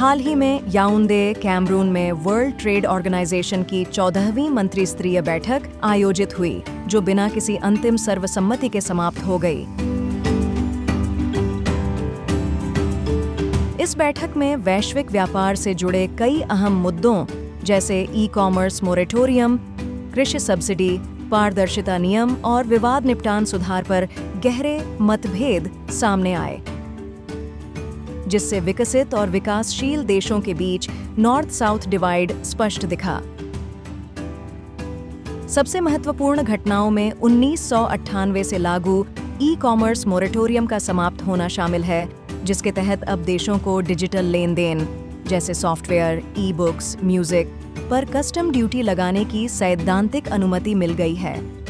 हाल ही में याओंडे, कैमरून में world trade organisation की 14वीं मंत्री स्तरीय बैठक आयोजित हुई, जो बिना किसी अंतिम सर्वसम्मति के समाप्त हो गई। इस बैठक में वैश्विक व्यापार से जुड़े कई अहम मुद्दों जैसे ई-कॉमर्स मोरेटोरियम, कृषि सब्सिडी, पारदर्शिता नियम और विवाद निपटान सुधार पर गहरे मतभेद सामने आए, जिससे विकसित और विकासशील देशों के बीच नॉर्थ साउथ डिवाइड स्पष्ट दिखा। सबसे महत्वपूर्ण घटनाओं में 1998 से लागू ई-कॉमर्स मोरेटोरियम का समाप्त होना शामिल है, जिसके तहत अब देशों को डिजिटल लेन देन जैसे सॉफ्टवेयर, ई-बुक्स, म्यूजिक पर कस्टम ड्यूटी लगाने की सैद्धांतिक अनुमति मिल गई है।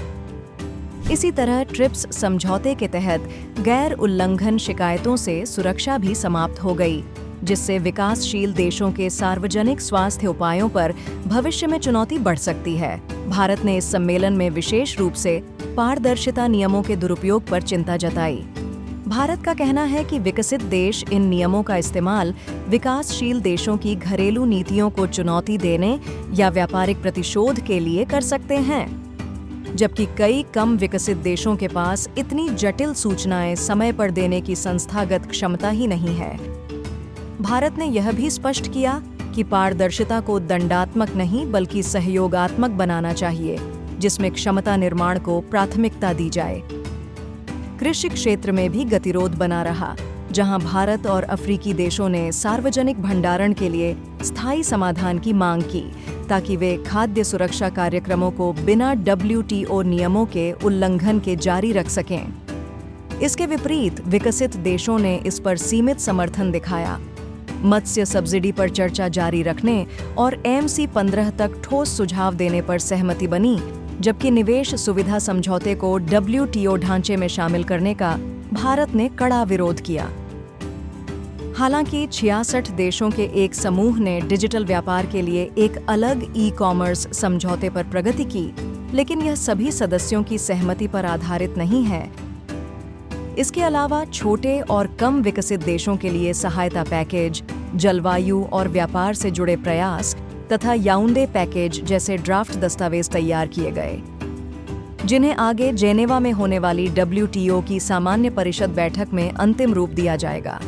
इसी तरह ट्रिप्स समझौते के तहत गैर उल्लंघन शिकायतों से सुरक्षा भी समाप्त हो गई, जिससे विकासशील देशों के सार्वजनिक स्वास्थ्य उपायों पर भविष्य में चुनौती बढ़ सकती है। भारत ने इस सम्मेलन में विशेष रूप से पारदर्शिता नियमों के दुरुपयोग पर चिंता जताई। भारत का कहना है कि विकसित देश इन नियमों का इस्तेमाल विकासशील देशों की घरेलू नीतियों को चुनौती देने या व्यापारिक प्रतिशोध के लिए कर सकते हैं, जबकि कई कम विकसित देशों के पास इतनी जटिल सूचनाएं समय पर देने की संस्थागत क्षमता ही नहीं है। भारत ने यह भी स्पष्ट किया कि पारदर्शिता को दंडात्मक नहीं बल्कि सहयोगात्मक बनाना चाहिए, जिसमें क्षमता निर्माण को प्राथमिकता दी जाए। कृषि क्षेत्र में भी गतिरोध बना रहा, जहां भारत और अफ्रीकी देशों ने सार्वजनिक भंडारण के लिए स्थायी समाधान की मांग की, ताकि वे खाद्य सुरक्षा कार्यक्रमों को बिना WTO नियमों के उल्लंघन के जारी रख सकें। इसके विपरीत विकसित देशों ने इस पर सीमित समर्थन दिखाया। मत्स्य सब्सिडी पर चर्चा जारी रखने और AMC 15 तक ठोस सुझाव देने पर सहमति बनी, जबकि निवेश सुविधा समझौते को WTO ढांचे में शामिल करने का भारत ने कड़ा विरोध किया। हालांकि 66 देशों के एक समूह ने डिजिटल व्यापार के लिए एक अलग ई-कॉमर्स समझौते पर प्रगति की, लेकिन यह सभी सदस्यों की सहमति पर आधारित नहीं है। इसके अलावा छोटे और कम विकसित देशों के लिए सहायता पैकेज, जलवायु और व्यापार से जुड़े प्रयास तथा याओंडे पैकेज जैसे ड्राफ्ट दस्तावेज तैयार किए गए, जिन्हें आगे जेनेवा में होने वाली WTO की सामान्य परिषद बैठक में अंतिम रूप दिया जाएगा।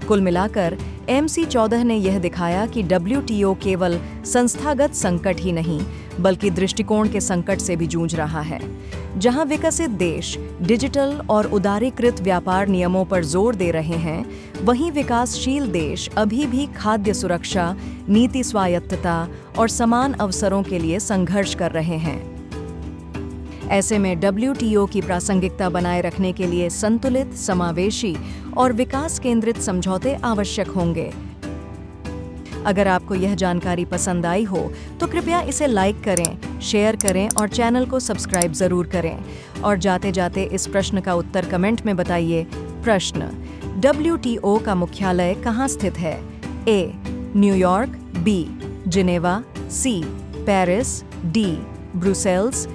कुल मिलाकर AMC 14 ने यह दिखाया कि WTO केवल संस्थागत संकट ही नहीं बल्कि दृष्टिकोण के संकट से भी जूझ रहा है। जहां विकसित देश डिजिटल और उदारीकृत व्यापार नियमों पर जोर दे रहे हैं, वहीं विकासशील देश अभी भी खाद्य सुरक्षा, नीति स्वायत्तता और समान अवसरों के लिए संघर्ष कर रहे हैं। ऐसे में WTO की प्रासंगिकता बनाए रखने के लिए संतुलित, समावेशी और विकास केंद्रित समझौते आवश्यक होंगे। अगर आपको यह जानकारी पसंद आई हो तो कृपया इसे लाइक करें, शेयर करें और चैनल को सब्सक्राइब जरूर करें। और जाते जाते इस प्रश्न का उत्तर कमेंट में बताइए। प्रश्न: WTO का मुख्यालय कहाँ स्थित है? A. New York, B. Geneva, C. Paris, D. Brussels,